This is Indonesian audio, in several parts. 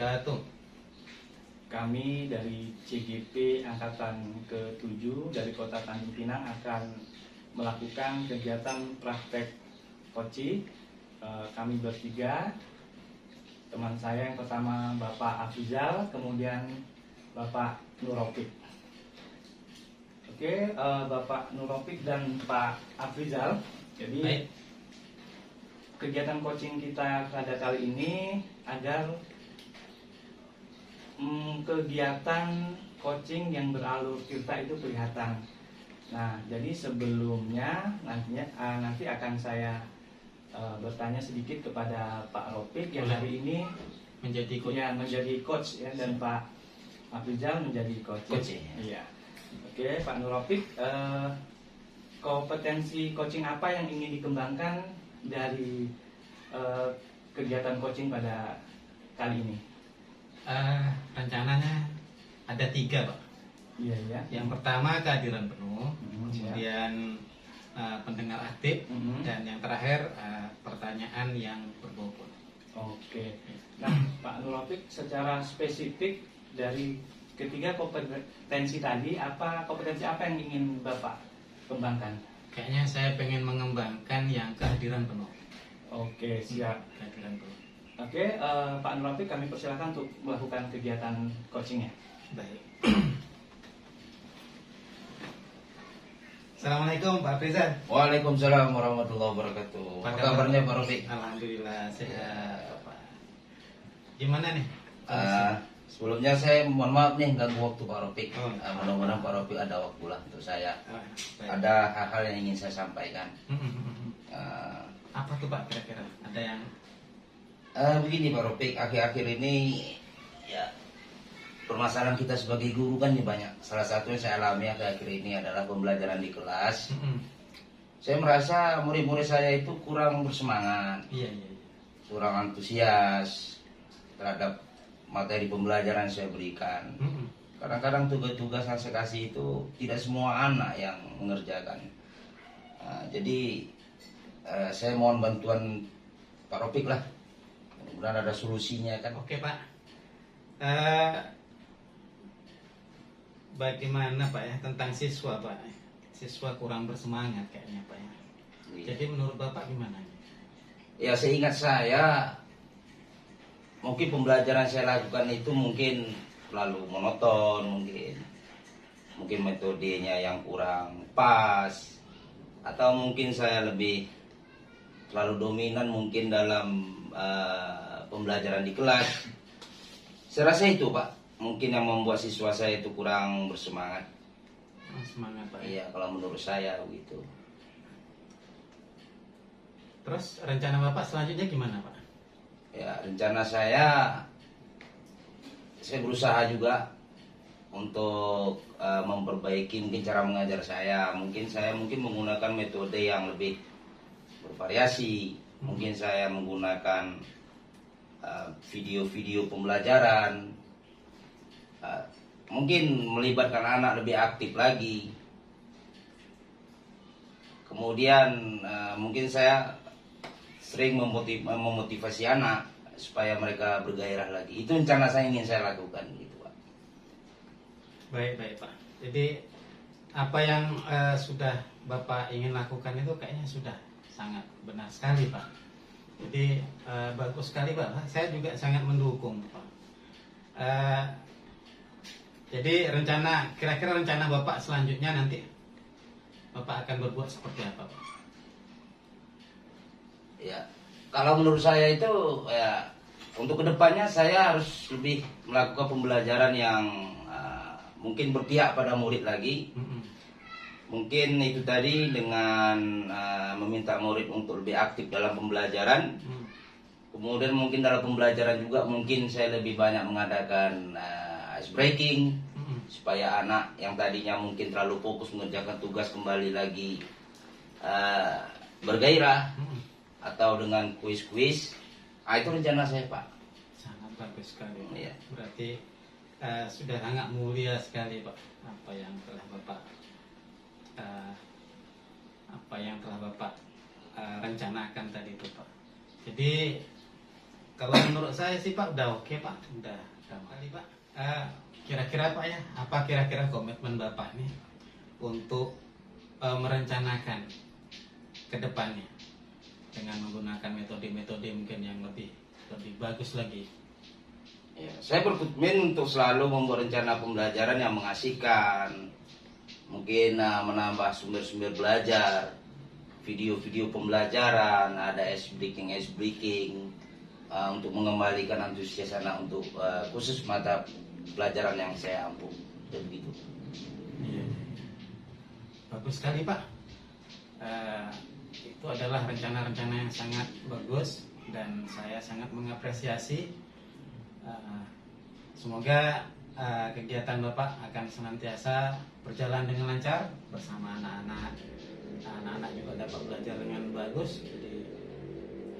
wabarakatuh. Kami dari CGP Angkatan ke-7 dari Kota Tanjung Pinang akan melakukan kegiatan praktek koci. Kami bertiga, teman saya yang pertama Bapak Afrizal, kemudian Bapak Nurofik. Oke, Bapak Nurofik dan Pak Afrizal. Jadi Baik. kegiatan coaching kita pada kali ini agar kegiatan coaching yang beralur tirta itu kelihatan. Nah, jadi sebelumnya nanti akan saya bertanya sedikit kepada Pak Rofik yang hari ini Menjadi coach. ya menjadi coach ya, dan Pak Afrizal menjadi coach. Iya. Oke, Pak Nurofik, kompetensi coaching apa yang ingin dikembangkan dari kegiatan coaching pada kali ini? Rencananya ada 3, Pak. Iya ya. Yang pertama kehadiran penuh, Ya. kemudian pendengar aktif, Mhm. dan yang terakhir pertanyaan yang berbobot. Oke. Nah, Pak Nurofik, secara spesifik dari ketiga kompetensi tadi, kompetensi apa yang ingin Bapak kembangkan? Kayaknya saya pengen mengembangkan yang kehadiran penuh. Oke, siap. Kehadiran penuh. Oke, Pak Nurofik, kami persilakan untuk melakukan kegiatan coachingnya. Baik. Assalamualaikum Pak Afrizal. Waalaikumsalam warahmatullahi wabarakatuh. Apa kabarnya Pak Rofik? Alhamdulillah sehat Pak. Gimana nih? Sebelumnya saya mohon maaf nih ganggu waktu Pak Rofik. Oh. Mudah-mudahan Pak Rofik ada waktu lah untuk saya. Baik. Ada hal-hal yang ingin saya sampaikan. Eh, Apa tuh Pak kira-kira? Ada yang Begini Pak Rofik, akhir-akhir ini ya permasalahan kita sebagai guru kan ini banyak. Salah satu yang saya alami akhir-akhir ini adalah pembelajaran di kelas. Saya merasa murid-murid saya itu kurang bersemangat, Iya. kurang antusias terhadap materi pembelajaran yang saya berikan. Kadang-kadang tugas-tugas yang saya kasih itu tidak semua anak yang mengerjakan. Jadi saya mohon bantuan Pak Rofik lah. Mudah-mudahan ada solusinya kan. Oke Pak. Bagaimana Pak ya tentang siswa Pak? Siswa kurang bersemangat kayaknya Pak ya. Iya. Jadi menurut Bapak gimana? Ya seingat saya mungkin pembelajaran saya lakukan itu mungkin terlalu monoton, mungkin metodenya yang kurang pas, atau mungkin saya lebih terlalu dominan mungkin dalam pembelajaran di kelas. Saya rasa itu Pak, mungkin yang membuat siswa saya itu kurang bersemangat. Semangat Pak. Iya, kalau menurut saya begitu. Terus rencana Bapak selanjutnya gimana Pak? Ya, rencana saya berusaha juga untuk memperbaiki mungkin cara mengajar saya. Saya mungkin menggunakan metode yang lebih bervariasi. Mungkin saya menggunakan video-video pembelajaran. Mungkin melibatkan anak lebih aktif lagi. Kemudian mungkin saya sering memotivasi anak supaya mereka bergairah lagi. Itu rencana saya ingin saya lakukan gitu Pak. Baik Pak. Jadi apa yang sudah Bapak ingin lakukan itu kayaknya sudah sangat benar sekali Pak. Jadi bagus sekali Pak. Saya juga sangat mendukung Pak. Jadi kira-kira rencana Bapak selanjutnya nanti Bapak akan berbuat seperti apa Pak? Ya, kalau menurut saya itu ya untuk kedepannya saya harus lebih melakukan pembelajaran yang mungkin berpihak pada murid lagi. Mungkin itu tadi dengan meminta murid untuk lebih aktif dalam pembelajaran. Kemudian mungkin dalam pembelajaran juga mungkin saya lebih banyak mengadakan ice breaking supaya anak yang tadinya mungkin terlalu fokus mengerjakan tugas kembali lagi bergairah. Atau dengan kuis-kuis. Itu rencana saya Pak. Sangat bagus sekali. Iya. Berarti sudah sangat mulia sekali Pak apa yang telah Bapak rencanakan tadi itu Pak. Jadi Kalau menurut saya sih Pak udah oke Pak, udah kali Pak. Kira-kira Pak ya, apa kira-kira komitmen Bapak nih untuk merencanakan ke depannya dengan menggunakan metode-metode mungkin yang lebih bagus lagi. Ya, saya berkomitmen untuk selalu membuat rencana pembelajaran yang mengasihkan, mungkin menambah sumber-sumber belajar, video-video pembelajaran, ada ice breaking untuk mengembalikan antusias anak untuk khusus mata pelajaran yang saya ampuh, dan begitu. Iya. Bagus sekali Pak. Itu adalah rencana-rencana yang sangat bagus dan saya sangat mengapresiasi. Semoga kegiatan Bapak akan senantiasa berjalan dengan lancar bersama anak-anak. Anak-anak juga dapat belajar dengan bagus. Jadi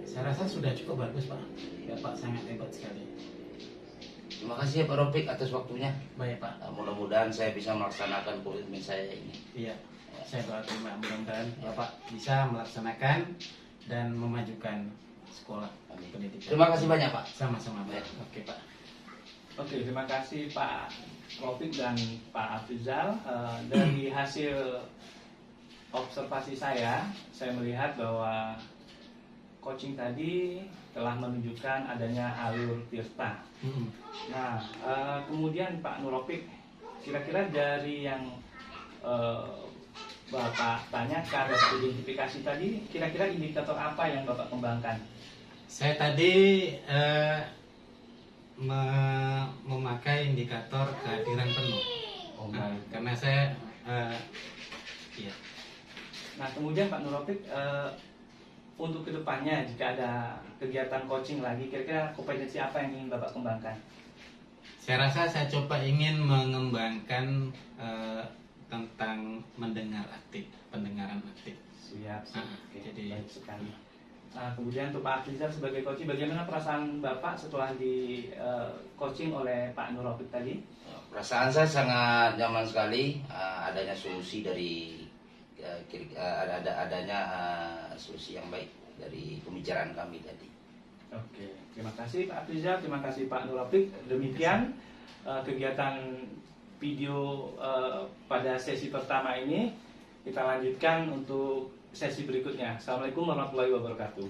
saya rasa sudah cukup bagus Pak. Bapak sangat hebat sekali. Terima kasih ya Pak Ropik atas waktunya. Baik Pak. Mudah-mudahan saya bisa melaksanakan komitmen saya ini. Iya. Saya doakan Pak, mudah-mudahan Bapak bisa melaksanakan dan memajukan sekolah pendidikan. Terima kasih banyak Pak. Sama-sama Pak. Oke Pak. Oke, terima kasih Pak Rofik dan Pak Afrizal. Dari hasil observasi saya melihat bahwa coaching tadi telah menunjukkan adanya alur tirta. Nah, kemudian Pak Nurofik, kira-kira dari yang Bapak tanyakan dan identifikasi tadi, kira-kira indikator apa yang Bapak kembangkan? Saya tadi memakai indikator kehadiran penuh. Karena saya iya. Nah, kemudian Pak Nurofik, untuk kedepannya jika ada kegiatan coaching lagi, kira-kira kompetensi apa yang ingin Bapak kembangkan? Saya rasa saya coba ingin mengembangkan tentang mendengar aktif, pendengaran aktif. Siap. Oke, jadi baik sekali. Nah, kemudian untuk Pak Afrizal sebagai coach, bagaimana perasaan Bapak setelah di coaching oleh Pak Nurofik tadi? Perasaan saya sangat nyaman sekali, adanya solusi dari adanya solusi yang baik dari pembicaraan kami tadi. Oke, terima kasih Pak Afrizal, terima kasih Pak Nurofik. Demikian kegiatan video pada sesi pertama ini. Kita lanjutkan untuk sesi berikutnya. Assalamualaikum warahmatullahi wabarakatuh.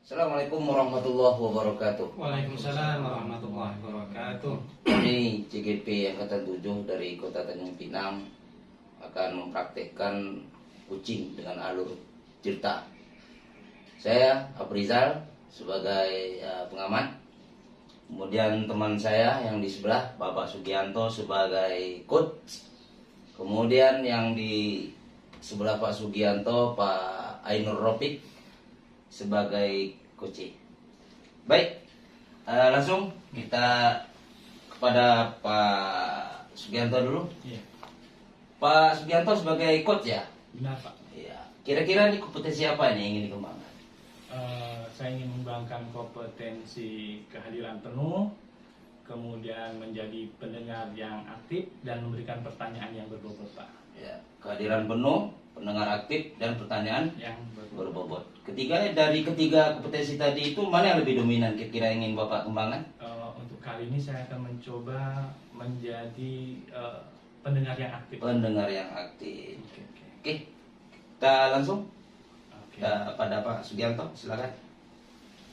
Assalamualaikum warahmatullahi wabarakatuh. Waalaikumsalam warahmatullahi wabarakatuh. Kami CGP Angkatan 7 dari Kota Tanjung Pinang akan mempraktekkan kucing dengan alur tirta. Saya Afrizal sebagai pengamat. Kemudian teman saya yang di sebelah Bapak Sugianto sebagai coach. Kemudian yang di sebelah Pak Sugianto Pak Ainur Ropik sebagai coach. Baik, langsung kita kepada Pak Sugianto dulu. Iya. Pak Sugianto sebagai coach ya. Benar Pak. Iya. Kira-kira ini kompetensi apa nih yang ingin dikembangkan? Saya ingin mengembangkan kompetensi kehadiran penuh, kemudian menjadi pendengar yang aktif dan memberikan pertanyaan yang berbobot Pak. Ya, kehadiran penuh, pendengar aktif dan pertanyaan Yang berbobot. Dari ketiga kompetensi tadi itu mana yang lebih dominan kira-kira ingin Bapak kembangkan? Untuk kali ini saya akan mencoba menjadi pendengar yang aktif. Pendengar yang aktif. Oke. Oke, kita langsung Oke. pada Pak Sugianto, silakan.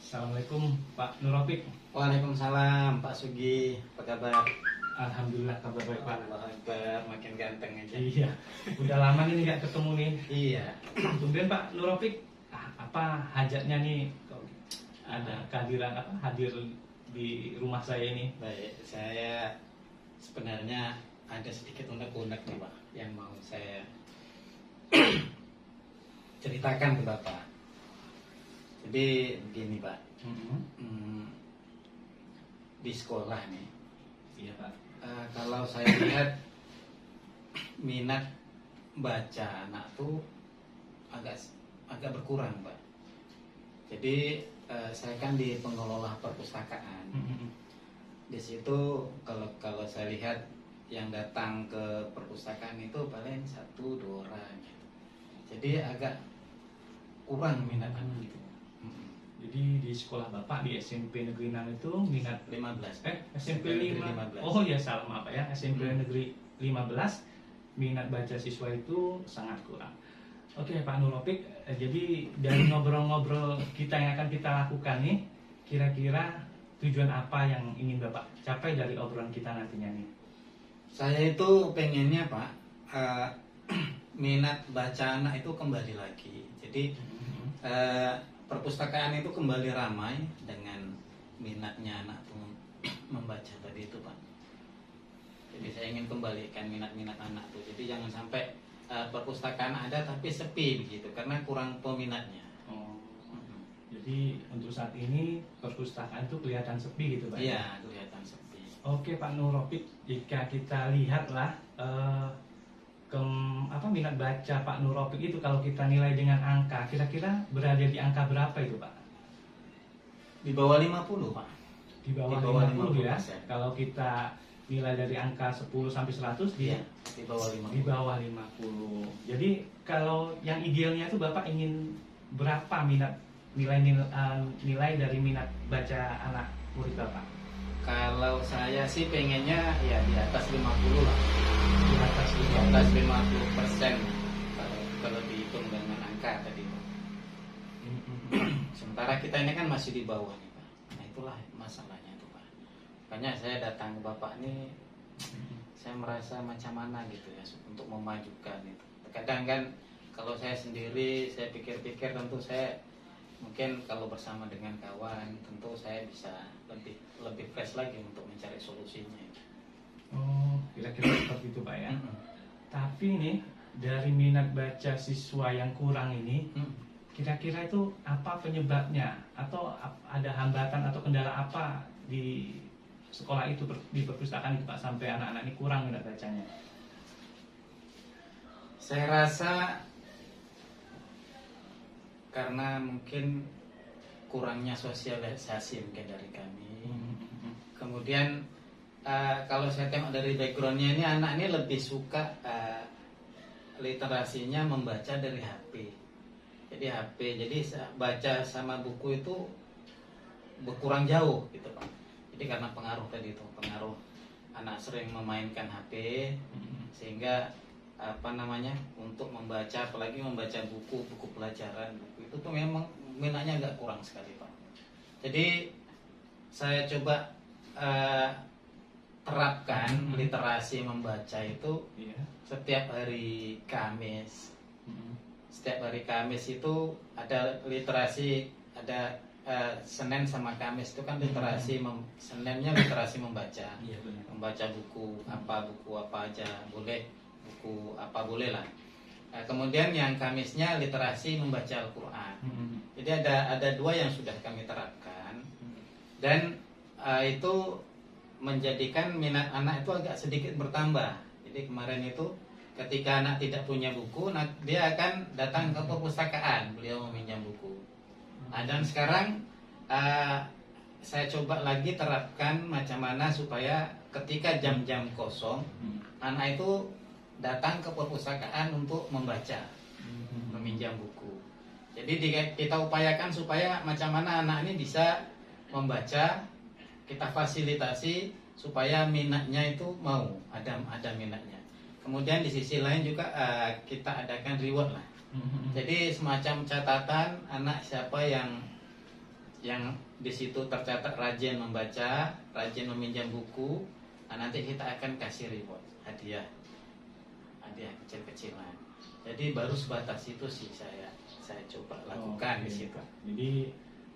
Assalamualaikum Pak Nurofik. Waalaikumsalam Pak Sugi, apa kabar? Alhamdulillah kabar baik Pak. Allah Akbar, makin ganteng aja. Iya, udah lama nih nggak ketemu nih. Iya. Kemudian Pak Nurofik, apa hajatnya nih ada kehadiran hadir di rumah saya ini? Baik, saya sebenarnya ada sedikit unek-unek nih Pak yang mau saya ceritakan ke Bapak. Jadi begini Pak, di sekolah nih, Iya Pak. kalau saya lihat minat baca anak tuh agak berkurang Pak. Jadi saya kan di pengelola perpustakaan. Di situ kalau saya lihat yang datang ke perpustakaan itu paling 1-2 orang gitu. Jadi agak kurang minat anak itu. Jadi di sekolah Bapak di SMP Negeri 6 itu minat 15. SMP 5. 15. Oh ya, salah, maaf ya. SMP Negeri 15 minat baca siswa itu sangat kurang. Oke Pak Nurrofiq, jadi dari ngobrol-ngobrol kita yang akan kita lakukan nih, kira-kira tujuan apa yang ingin Bapak capai dari obrolan kita nantinya nih? Saya itu pengennya Pak, minat baca anak itu kembali lagi. Jadi perpustakaan itu kembali ramai dengan minatnya anak tuh membaca tadi itu Pak. Jadi saya ingin kembalikan minat-minat anak tuh. Jadi jangan sampai perpustakaan ada tapi sepi begitu karena kurang peminatnya. Oh, jadi untuk saat ini perpustakaan itu kelihatan sepi gitu Pak? Iya, kelihatan sepi. Oke Pak Nurrofiq, jika kita lihatlah minat baca Pak Nurrofiq itu kalau kita nilai dengan angka, kira-kira berada di angka berapa itu Pak? Di bawah 50 Pak. Di bawah 50 ya. Kalau kita nilai dari angka 10 sampai 100 Iya, di bawah 50. Di bawah 50. Jadi kalau yang idealnya itu Bapak ingin berapa nilai dari minat baca anak murid Bapak? Kalau saya sih pengennya ya di atas 50 lah. Di atas Di atas 50% kalau dihitung dengan angka tadi. Sementara kita ini kan masih di bawah nih Pak. Nah itulah masalahnya tuh Pak. Makanya saya datang ke Bapak nih, saya merasa macam mana gitu ya untuk memajukan itu. Kadang kan kalau saya sendiri, saya pikir-pikir tentu saya mungkin kalau bersama dengan kawan tentu saya bisa lebih fresh lagi untuk mencari solusinya. Oh, kira-kira seperti itu Pak ya. Tapi nih dari minat baca siswa yang kurang ini, kira-kira itu apa penyebabnya? Atau ada hambatan atau kendala apa di sekolah itu, di perpustakaan itu Pak, sampai anak-anak ini kurang minat bacanya? Saya rasa karena mungkin kurangnya sosialisasi mungkin dari kami. Kemudian kalau saya tengok dari backgroundnya ini, anak ini lebih suka literasinya membaca dari HP. Jadi baca sama buku itu berkurang jauh gitu Pak. Jadi karena pengaruh tadi itu, pengaruh anak sering memainkan HP sehingga untuk membaca, apalagi membaca buku pelajaran, buku itu tuh memang minatnya agak kurang sekali Pak. Jadi saya coba terapkan literasi membaca itu setiap hari Kamis. Setiap hari Kamis itu ada literasi, ada Senin sama Kamis itu kan literasi, Seninnya literasi membaca. Iya, benar. Membaca buku apa aja boleh, buku apa boleh lah. Kemudian yang Kamisnya literasi membaca Al-Quran. Jadi ada 2 yang sudah kami terapkan, dan itu menjadikan minat anak itu agak sedikit bertambah. Jadi kemarin itu ketika anak tidak punya buku, dia akan datang ke perpustakaan, beliau meminjam buku. Dan sekarang saya coba lagi terapkan macam mana supaya ketika jam-jam kosong, anak itu datang ke perpustakaan untuk membaca, meminjam buku. Jadi kita upayakan supaya macam mana anak ini bisa membaca, kita fasilitasi supaya minatnya itu ada minatnya. Kemudian di sisi lain juga kita adakan reward lah. Jadi semacam catatan anak siapa yang di situ tercatat rajin membaca, rajin meminjam buku, nanti kita akan kasih reward, hadiah kecil-kecilan. Jadi baru sebatas itu sih saya coba lakukan di situ. Jadi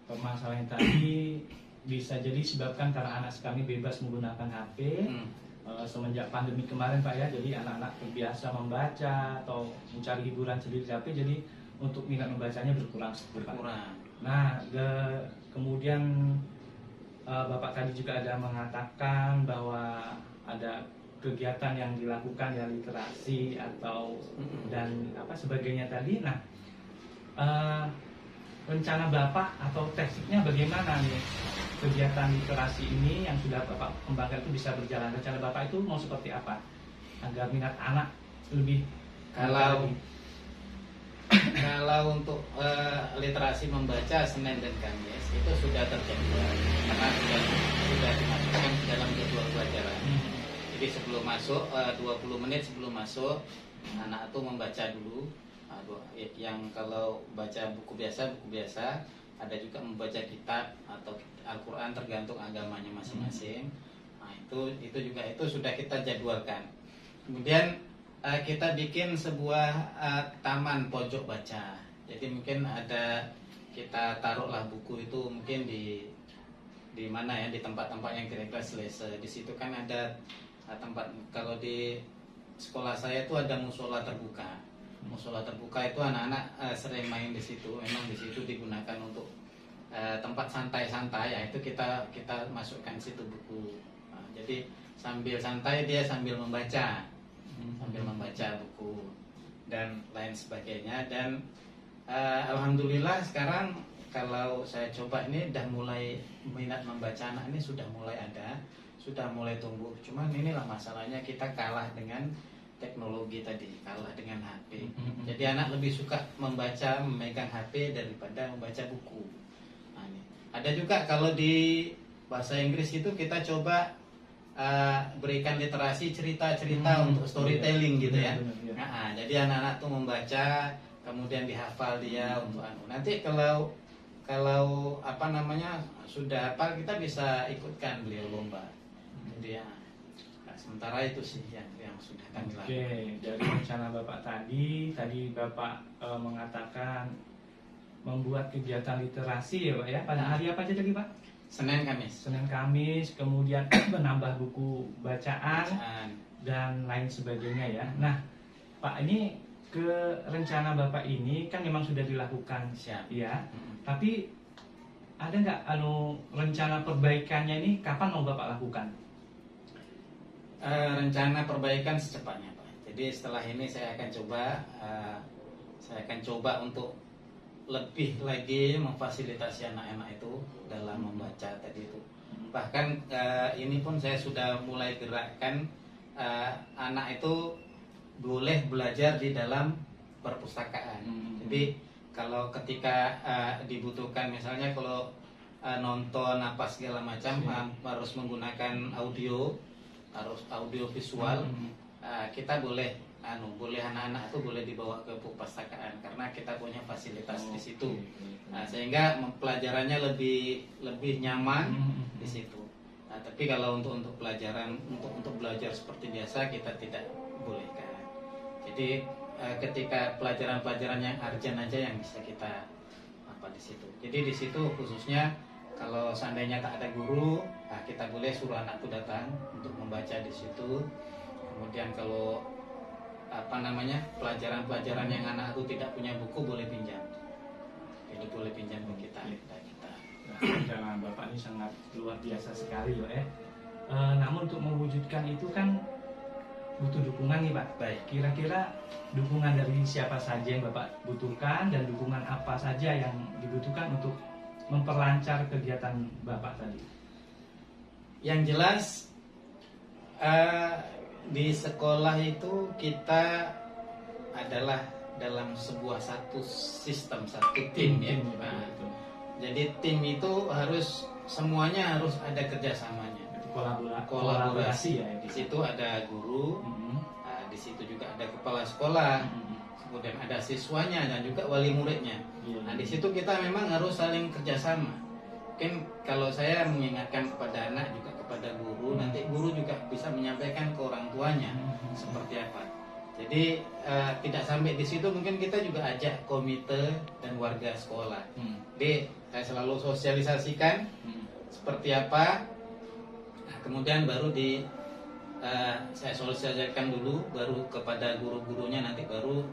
permasalahan tadi bisa jadi disebabkan karena anak kami bebas menggunakan HP semenjak pandemi kemarin Pak ya. Jadi anak-anak terbiasa membaca atau mencari hiburan sendiri di HP, jadi untuk minat membacanya berkurang. Nah, kemudian Bapak tadi juga ada mengatakan bahwa ada kegiatan yang dilakukan ya, literasi atau dan apa sebagainya tadi. Nah, rencana Bapak atau tekniknya bagaimana nih kegiatan literasi ini yang sudah Bapak kembangkan itu bisa berjalan? Rencana Bapak itu mau seperti apa agar minat anak lebih Kalau kalau untuk literasi membaca Senin dan Kamis itu sudah terjadwal karena sudah dimasukkan ke dalam jadwal pelajaran. Jadi sebelum masuk 20 menit sebelum masuk anak itu membaca dulu. Yang kalau baca buku biasa, ada juga membaca kitab atau Al-Quran tergantung agamanya masing-masing. Nah itu juga itu sudah kita jadwalkan. Kemudian kita bikin sebuah taman pojok baca. Jadi mungkin ada kita taruhlah buku itu mungkin di mana ya, di tempat-tempat yang kira-kira selesa. Di situ kan ada tempat, kalau di sekolah saya itu ada musola terbuka. Musola terbuka itu anak-anak sering main di situ. Memang di situ digunakan untuk tempat santai-santai ya, itu kita masukkan situ buku. Nah, jadi sambil santai dia sambil membaca buku dan lain sebagainya. Dan alhamdulillah sekarang kalau saya coba ini udah mulai minat membaca anak ini sudah mulai ada, sudah mulai tumbuh. Cuman inilah masalahnya, kita kalah dengan teknologi tadi, kalah dengan HP. Jadi anak lebih suka membaca, memegang HP daripada membaca buku. Nah, ini. Ada juga kalau di bahasa Inggris itu kita coba berikan literasi cerita-cerita untuk storytelling gitu ya. Nah, jadi anak-anak tuh membaca, kemudian dihafal dia untuk nanti kalau apa namanya sudah hafal kita bisa ikutkan beliau lomba. Jadi ya, sementara itu sih yang sudah kami lakukan. Oke, dari rencana Bapak tadi Bapak mengatakan membuat kegiatan literasi ya Pak ya. Pada hari apa aja tadi Pak? Senin Kamis, kemudian menambah buku bacaan dan lain sebagainya ya. Nah, Pak, ini ke rencana Bapak ini kan memang sudah dilakukan, ya. Tapi ada nggak rencana perbaikannya ini kapan mau Bapak lakukan? Rencana perbaikan secepatnya Pak. Jadi setelah ini saya akan coba untuk lebih lagi memfasilitasi anak-anak itu dalam membaca tadi itu. Bahkan ini pun saya sudah mulai gerakkan anak itu boleh belajar di dalam perpustakaan. Jadi kalau ketika dibutuhkan, misalnya kalau nonton apa segala macam harus menggunakan audio, harus audio visual, kita boleh anak-anak itu boleh dibawa ke perpustakaan karena kita punya fasilitas di situ. Nah, sehingga pelajarannya lebih nyaman di situ. Nah, tapi kalau untuk pelajaran untuk belajar seperti biasa kita tidak bolehkan. Jadi ketika pelajaran-pelajaran yang urgent aja yang bisa kita di situ. Jadi di situ khususnya kalau seandainya tak ada guru, kita boleh suruh anak itu datang untuk membaca di situ. Kemudian kalau pelajaran-pelajaran yang anak itu tidak punya buku boleh pinjam. Jadi boleh pinjam ke kita. Nah, Bapak ini sangat luar biasa sekali loh ya. Namun untuk mewujudkan itu kan butuh dukungan nih Pak. Baik. Kira-kira dukungan dari siapa saja yang Bapak butuhkan dan dukungan apa saja yang dibutuhkan untuk memperlancar kegiatan Bapak tadi? Yang jelas di sekolah itu kita adalah dalam satu sistem, satu tim ya. Nah, jadi tim itu semuanya harus ada kerjasamanya, kolaborasi ya. Di situ ada guru, di situ juga ada kepala sekolah, kemudian ada siswanya dan juga wali muridnya. Nah di situ kita memang harus saling kerjasama. Mungkin kalau saya mengingatkan kepada anak juga kepada guru, nanti guru juga bisa menyampaikan ke orang tuanya seperti apa. Jadi tidak sampai di situ, mungkin kita juga ajak komite dan warga sekolah. Jadi saya selalu sosialisasikan seperti apa. Nah, kemudian baru saya sosialisasikan dulu, baru kepada guru-gurunya, nanti baru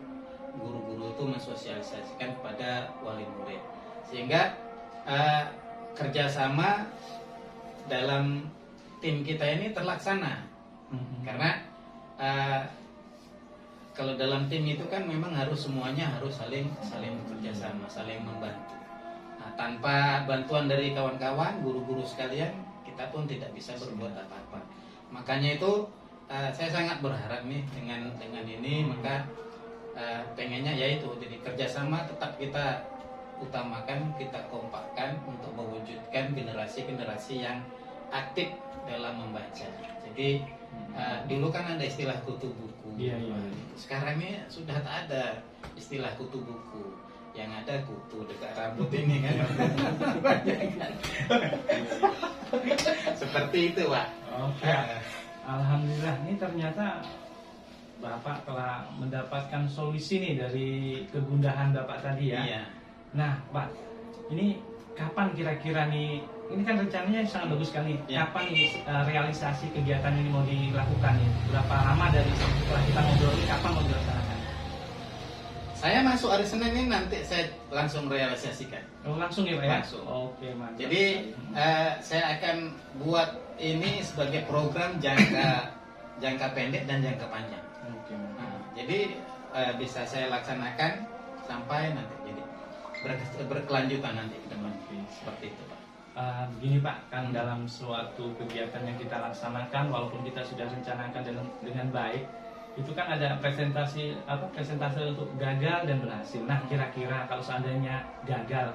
guru-guru itu mensosialisasikan kepada wali murid. Sehingga kerjasama dalam tim kita ini terlaksana. Karena kalau dalam tim itu kan memang semuanya harus saling bekerja sama, saling membantu. tanpa bantuan dari kawan-kawan, guru-guru sekalian, kita pun tidak bisa berbuat apa-apa. Makanya itu saya sangat berharap nih dengan ini, maka pengennya yaitu jadi kerjasama tetap kita utamakan, kita kompakkan untuk mewujudkan generasi-generasi yang aktif dalam membaca. Jadi dulu kan ada istilah kutu buku. Iya, iya. Sekarang ini sudah tak ada istilah kutu buku. Yang ada kutu dekat rambut ini kan. Seperti itu, Pak. Oke. Alhamdulillah, ini ternyata Bapak telah mendapatkan solusi nih dari kegundahan Bapak tadi ya. Iya. Nah, Pak, ini kapan kira-kira nih? Ini kan rencananya sangat bagus sekali. Ya. Kapan nih realisasi kegiatan ini mau dilakukan nih? Berapa lama dari setelah kita ngobrol ini, kapan mau dilaksanakan? Saya masuk hari Senin ini nanti saya langsung realisasikan. Oh, langsung ya, Pak ya? Langsung. Oke, mantap. Jadi saya akan buat ini sebagai program jangka pendek dan jangka panjang. Oke, mantap. Nah, jadi bisa saya laksanakan sampai nanti jadi berkelanjutan nanti ke depan. Oke. Seperti itu, Pak. Begini Pak, kan dalam suatu kegiatan yang kita laksanakan, walaupun kita sudah rencanakan dengan baik, itu kan ada presentasi untuk gagal dan berhasil. Nah, kira-kira kalau seandainya gagal,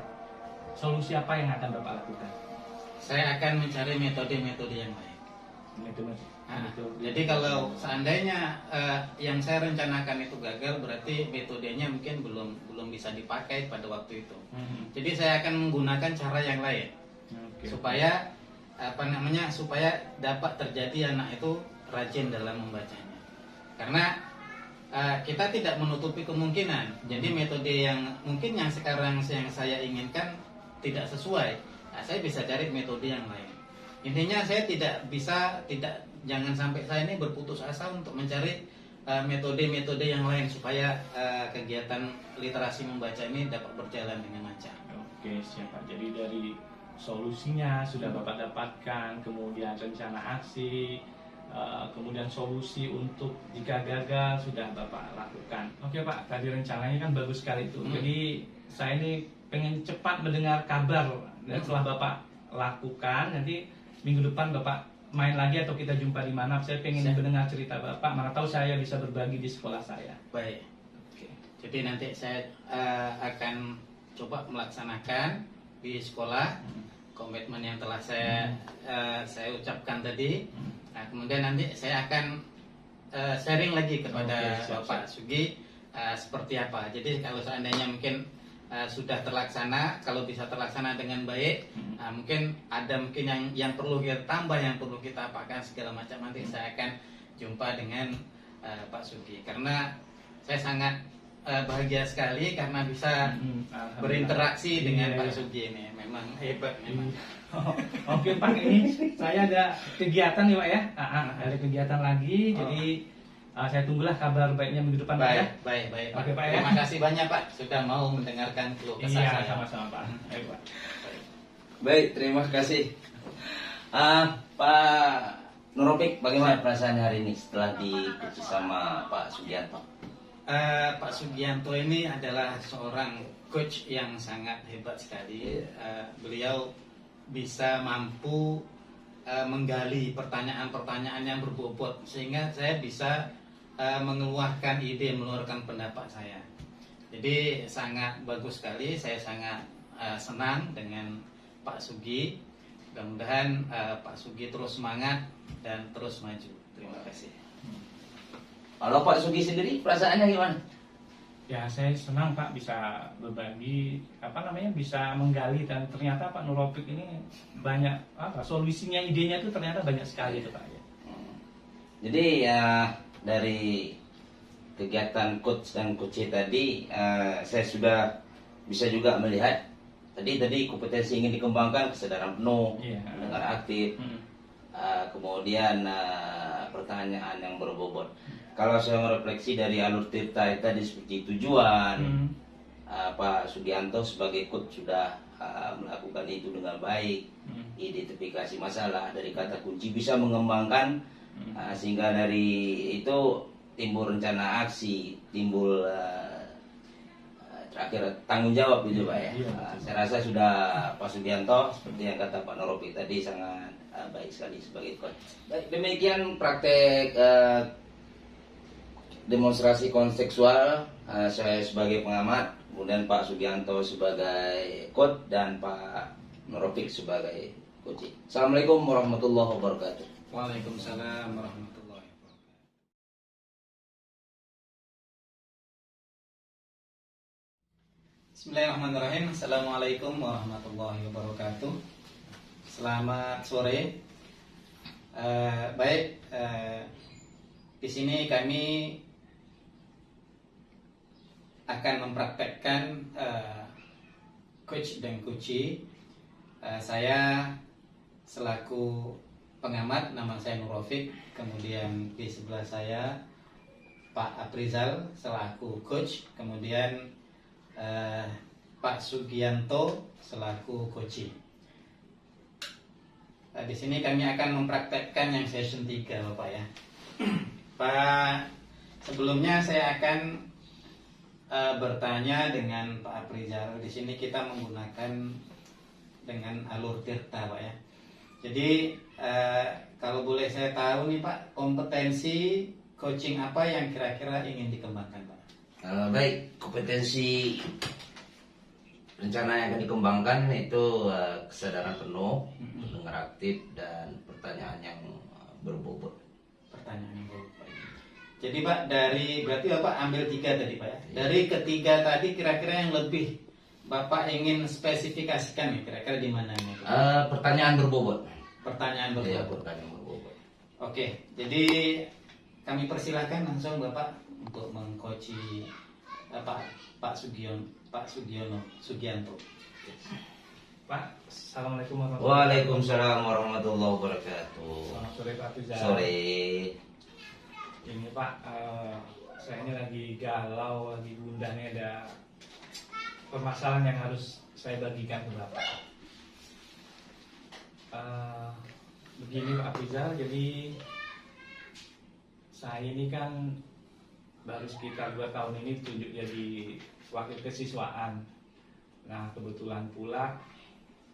solusi apa yang akan Bapak lakukan? Saya akan mencari metode-metode yang baik. Jadi kalau seandainya yang saya rencanakan itu gagal, berarti metodenya mungkin belum bisa dipakai pada waktu itu. Jadi saya akan menggunakan cara yang lain. Supaya supaya dapat terjadi anak itu rajin dalam membacanya. Karena kita tidak menutupi kemungkinan. Jadi metode yang mungkin yang sekarang yang saya inginkan tidak sesuai, saya bisa cari metode yang lain. Intinya saya jangan sampai saya ini berputus asa untuk mencari metode-metode yang lain supaya kegiatan literasi membaca ini dapat berjalan dengan lancar. Oke, siap Pak. Jadi dari solusinya sudah Bapak dapatkan, kemudian rencana aksi, kemudian solusi untuk jika gagal sudah Bapak lakukan. Oke Pak, tadi rencananya kan bagus sekali itu. Jadi saya ini pengen cepat mendengar kabar dan setelah Bapak lakukan, nanti minggu depan Bapak main lagi atau kita jumpa di mana. Saya pengen mendengar cerita Bapak, mana tahu saya bisa berbagi di sekolah saya. Baik. Oke. Jadi nanti saya akan coba melaksanakan di sekolah komitmen yang telah saya ucapkan tadi. Nah, kemudian nanti saya akan sharing lagi kepada Bapak Sugi seperti apa. Jadi kalau seandainya mungkin sudah terlaksana, kalau bisa terlaksana dengan baik, mungkin ada yang perlu kita tambah, yang perlu kita apakan segala macam. Nanti saya akan jumpa dengan Pak Sugi, karena saya sangat bahagia sekali karena bisa berinteraksi dengan Pak Sugi ini. Memang hebat memang. Oke Pak, ini saya ada kegiatan nih Pak ya. Ada kegiatan lagi, jadi saya tunggulah kabar baiknya minggu depan Pak ya. Baik. Oke, Pak, ya. Terima kasih banyak Pak sudah mau mendengarkan keluh kesah saya. Iya, sama-sama Pak. Ayo Pak. Baik, terima kasih. Pak Nuropik, bagaimana perasaannya hari ini setelah diikuti sama Pak Sugianto? Pak Sugianto ini adalah seorang coach yang sangat hebat sekali. Beliau bisa mampu menggali pertanyaan-pertanyaan yang berbobot sehingga saya bisa mengeluarkan ide, mengeluarkan pendapat saya. Jadi sangat bagus sekali. Saya sangat senang dengan Pak Sugi. Mudah-mudahan Pak Sugi terus semangat dan terus maju. Terima kasih. Kalau Pak Sugi sendiri perasaannya gimana? Ya, saya senang Pak bisa berbagi, bisa menggali, dan ternyata Pak Nuropik ini banyak solusinya, idenya itu ternyata banyak sekali itu Pak ya. Jadi ya dari kegiatan coach dan coach tadi saya sudah bisa juga melihat tadi kompetensi ingin dikembangkan, kesadaran penuh, mendengar aktif, kemudian pertanyaan yang berbobot. Kalau saya merefleksi dari alur Tirta tadi seperti tujuan, Pak Sugianto sebagai coach sudah melakukan itu dengan baik, identifikasi masalah dari kata kunci bisa mengembangkan, sehingga dari itu timbul rencana aksi, timbul kira tanggung jawab gitu Pak ya. Iya, Saya rasa sudah Pak Sugianto seperti yang kata Pak Noropik tadi sangat baik sekali sebagai coach. Baik, demikian praktek demonstrasi kontekstual, saya sebagai pengamat, kemudian Pak Sugianto sebagai coach dan Pak Noropik sebagai coach. Assalamualaikum warahmatullahi wabarakatuh. Waalaikumsalam warahmatullahi wabarakatuh. Bismillahirrahmanirrahim. Assalamualaikum warahmatullahi wabarakatuh. Selamat sore. Baik, di sini kami akan mempraktekkan coach dan coachee. Saya selaku pengamat, nama saya Nurofik. Kemudian di sebelah saya Pak Aprizal selaku coach. Kemudian Pak Sugianto selaku coachee. Di sini kami akan mempraktekkan yang session 3 Bapak ya. Pak, sebelumnya saya akan bertanya dengan Pak Aprizal. Di sini kita menggunakan dengan alur tirta Pak ya. Jadi kalau boleh saya tahu nih Pak, kompetensi coaching apa yang kira-kira ingin dikembangkan Pak? Baik, kompetensi rencana yang akan dikembangkan itu kesadaran penuh, mendengar aktif, dan pertanyaan yang berbobot. Pertanyaan yang bagus Pak. Jadi Pak, berarti Bapak ambil 3 tadi Pak ya. Dari ketiga tadi kira-kira yang lebih Bapak ingin spesifikasikan nih, kira-kira di mana nih? Pertanyaan berbobot. Pertanyaan Iya, berbobot. pertanyaan berbobot. Oke, jadi kami persilahkan langsung Bapak untuk mengcoachi Pak Sugianto. Pak, assalamualaikum warahmatullahi wabarakatuh. Waalaikumsalam warahmatullahi wabarakatuh. Selamat sore Pak Aprizal. Sore. Ini Pak, saya ini lagi galau, lagi gundah nih, ada permasalahan yang harus saya bagikan ke Bapak. Begini Pak Aprizal, jadi saya ini kan baru sekitar 2 tahun ini ditunjuk jadi wakil kesiswaan. Nah kebetulan pula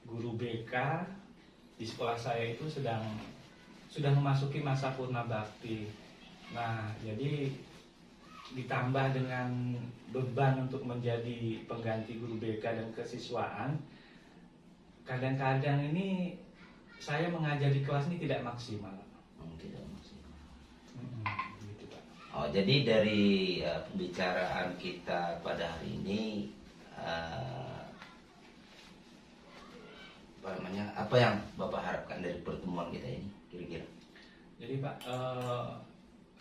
guru BK di sekolah saya itu sudah memasuki masa purna bakti. Nah jadi ditambah dengan beban untuk menjadi pengganti guru BK dan kesiswaan, kadang-kadang ini saya mengajar di kelas ini tidak maksimal. Tidak maksimal. Gitu, Pak. Oh, jadi dari pembicaraan kita pada hari ini, apa yang Bapak harapkan dari pertemuan kita ini kira-kira? Jadi Pak,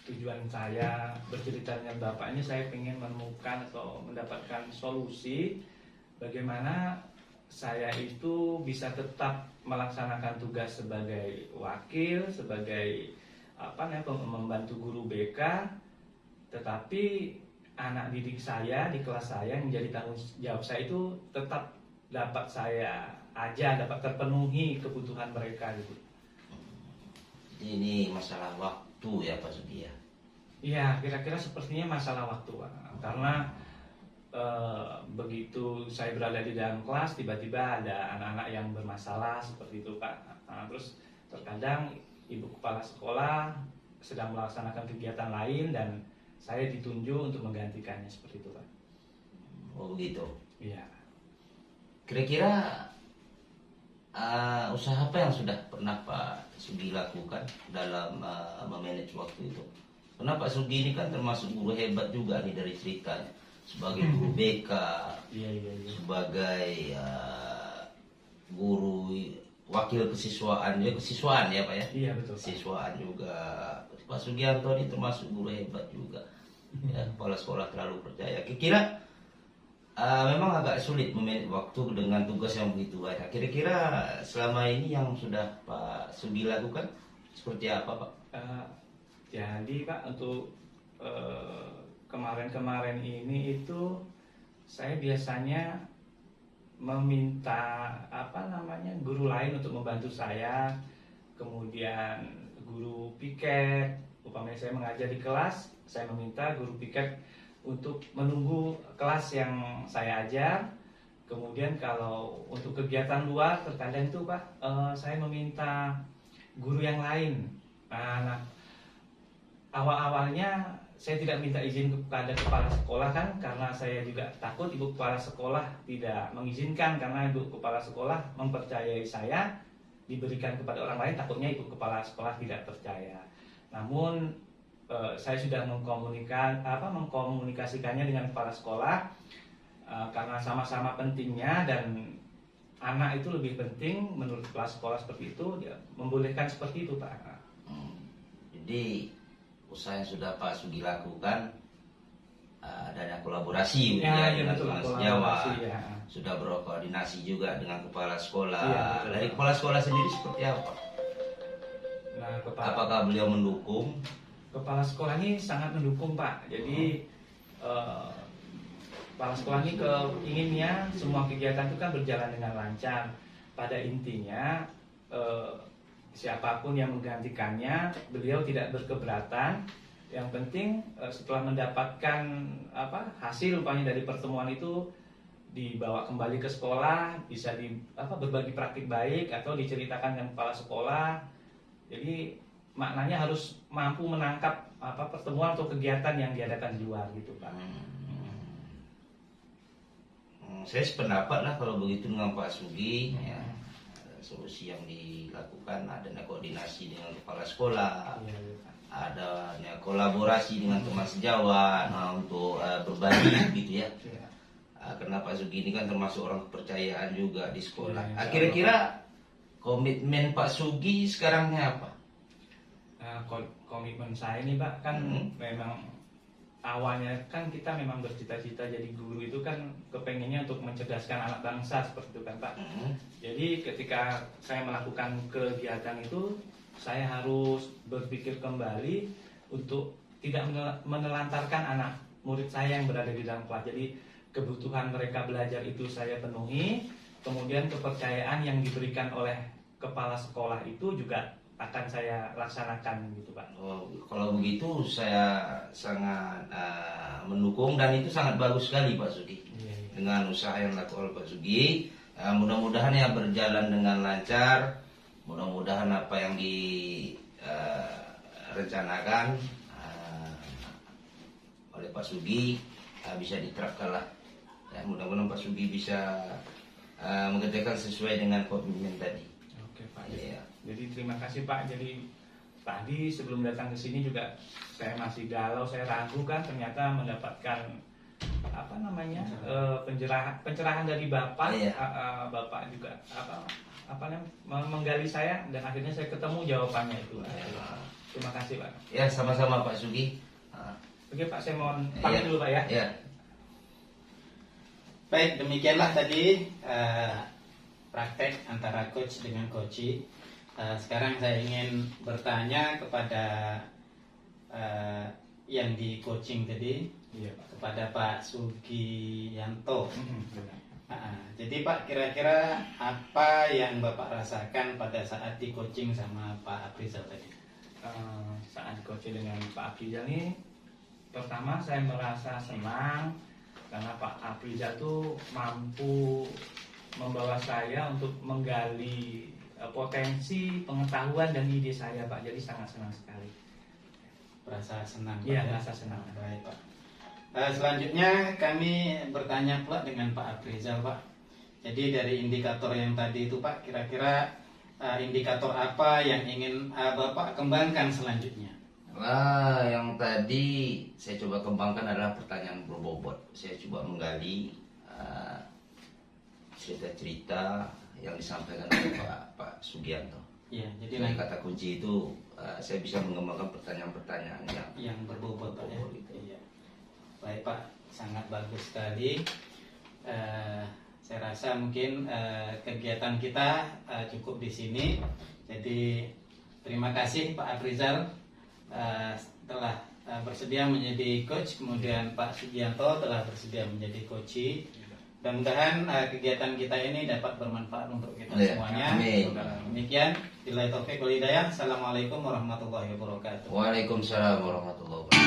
tujuan saya bercerita dengan Bapak ini, saya ingin menemukan atau mendapatkan solusi bagaimana saya itu bisa tetap melaksanakan tugas sebagai wakil, sebagai membantu guru BK, tetapi anak didik saya di kelas saya yang menjadi tanggung jawab saya itu tetap dapat saya ajar, dapat terpenuhi kebutuhan mereka gitu. Jadi ini masalah waktu ya Pak Sugi ya? Iya, kira-kira sepertinya masalah waktu Pak. Karena begitu saya berada di dalam kelas, tiba-tiba ada anak-anak yang bermasalah seperti itu Pak. Nah, terus terkadang ibu kepala sekolah sedang melaksanakan kegiatan lain dan saya ditunjuk untuk menggantikannya seperti itu Pak. Oh begitu. Iya. Kira-kira usaha apa yang sudah pernah Pak Sugi lakukan dalam memanage waktu itu? Karena Pak Sugi ini kan termasuk guru hebat juga nih dari ceritanya, sebagai guru BK, Iya. sebagai guru wakil kesiswaan ya Pak ya? Iya betul Pak. Kesiswaan juga. Pak Sugianto ini termasuk guru hebat juga. Ya, kepala sekolah terlalu percaya. Kira-kira memang agak sulit memanage waktu dengan tugas yang begitu banyak. Kira-kira selama ini yang sudah Pak Sugi lakukan seperti apa Pak? Jadi Pak, untuk kemarin-kemarin ini itu saya biasanya meminta guru lain untuk membantu saya, kemudian guru piket, umpamanya saya mengajar di kelas, saya meminta guru piket untuk menunggu kelas yang saya ajar. Kemudian kalau untuk kegiatan luar terkadang itu Pak, saya meminta guru yang lain. Nah, awal-awalnya saya tidak minta izin kepada kepala sekolah kan, karena saya juga takut ibu kepala sekolah tidak mengizinkan, karena ibu kepala sekolah mempercayai saya diberikan kepada orang lain, takutnya ibu kepala sekolah tidak percaya. Namun saya sudah mengkomunikasikannya dengan kepala sekolah, karena sama-sama pentingnya dan anak itu lebih penting menurut kepala sekolah seperti itu, dia membolehkan seperti itu Pak. Jadi usaha yang sudah Pak Sugi lakukan, adanya kolaborasi Ya, dengan betul, teman kolaborasi, sejawat, ya. sudah berkoordinasi juga dengan kepala sekolah. Iya, betul. Dari kepala sekolah sendiri seperti apa? Nah, Apakah beliau mendukung? kepala sekolah ini sangat mendukung Pak. Jadi kepala sekolah ini inginnya semua kegiatan itu kan berjalan dengan lancar. Pada intinya siapapun yang menggantikannya, beliau tidak berkeberatan. Yang penting setelah mendapatkan hasil umpamanya dari pertemuan itu dibawa kembali ke sekolah, bisa berbagi praktik baik atau diceritakan dengan kepala sekolah. Jadi maknanya harus mampu menangkap pertemuan atau kegiatan yang diadakan di luar gitu Pak. Saya sependapat lah kalau begitu dengan Pak Sugi. Ya, solusi yang dilakukan adanya koordinasi dengan kepala sekolah, adanya kolaborasi dengan teman sejawat, untuk berbagi gitu ya. Karena Pak Sugi ini kan termasuk orang kepercayaan juga di sekolah. Kira-kira komitmen Pak Sugi sekarangnya apa? Komitmen saya nih Pak kan memang awalnya kan kita memang bercita-cita jadi guru itu kan kepengennya untuk mencerdaskan anak bangsa seperti itu kan Pak. Jadi ketika saya melakukan kegiatan itu, saya harus berpikir kembali untuk tidak menelantarkan anak murid saya yang berada di dalam kelas. Jadi kebutuhan mereka belajar itu saya penuhi, kemudian kepercayaan yang diberikan oleh kepala sekolah itu juga akan saya laksanakan gitu Pak. Kalau begitu saya sangat mendukung dan itu sangat bagus sekali Pak Sugi. Dengan usaha yang dilakukan oleh Pak Sugi, mudah-mudahan ya berjalan dengan lancar. Mudah-mudahan apa yang direncanakan oleh Pak Sugi bisa diterapkan lah. Ya, mudah-mudahan Pak Sugi bisa mengerjakan sesuai dengan komitmen tadi. Oke Pak. Ya. Jadi terima kasih Pak. Jadi tadi sebelum datang ke sini juga saya masih galau, saya ragu kan, ternyata mendapatkan pencerahan dari Bapak. Bapak juga menggali saya dan akhirnya saya ketemu jawabannya itu. Terima kasih Pak. Ya, sama-sama Pak Sugi. Oke Pak, saya mohon pamit dulu Pak ya. Ya. Baik, demikianlah tadi praktek antara coach dengan coachee. Sekarang saya ingin bertanya kepada yang di coaching tadi, kepada Pak Sugiyanto. Jadi Pak, kira-kira apa yang Bapak rasakan pada saat di coaching sama Pak Aprizal tadi? Saat coaching dengan Pak Aprizal ini, pertama saya merasa senang karena Pak Aprizal itu mampu membawa saya untuk menggali potensi pengetahuan dan ide saya Pak. Jadi sangat senang sekali. Merasa senang? Iya, merasa senang. Baik Pak. Selanjutnya kami bertanya pula dengan Pak Aprizal Pak. Jadi dari indikator yang tadi itu Pak, kira-kira indikator apa yang ingin Bapak kembangkan selanjutnya? Yang tadi saya coba kembangkan adalah pertanyaan berbobot. Saya coba menggali cerita-cerita yang disampaikan oleh Pak Sugiyanto. Ya, jadi dari kata kunci itu saya bisa mengembangkan pertanyaan-pertanyaan yang berbobot Pak ya. Gitu. Iya. Baik Pak, sangat bagus sekali. Saya rasa mungkin kegiatan kita cukup di sini. Jadi terima kasih Pak Aprizal telah bersedia menjadi coach, kemudian Pak Sugiyanto telah bersedia menjadi coachee. Mudah-mudahan kegiatan kita ini dapat bermanfaat untuk kita semuanya. Amin. Demikian, billahi taufiq wal hidayah. Assalamualaikum warahmatullahi wabarakatuh. Waalaikumsalam warahmatullahi wabarakatuh.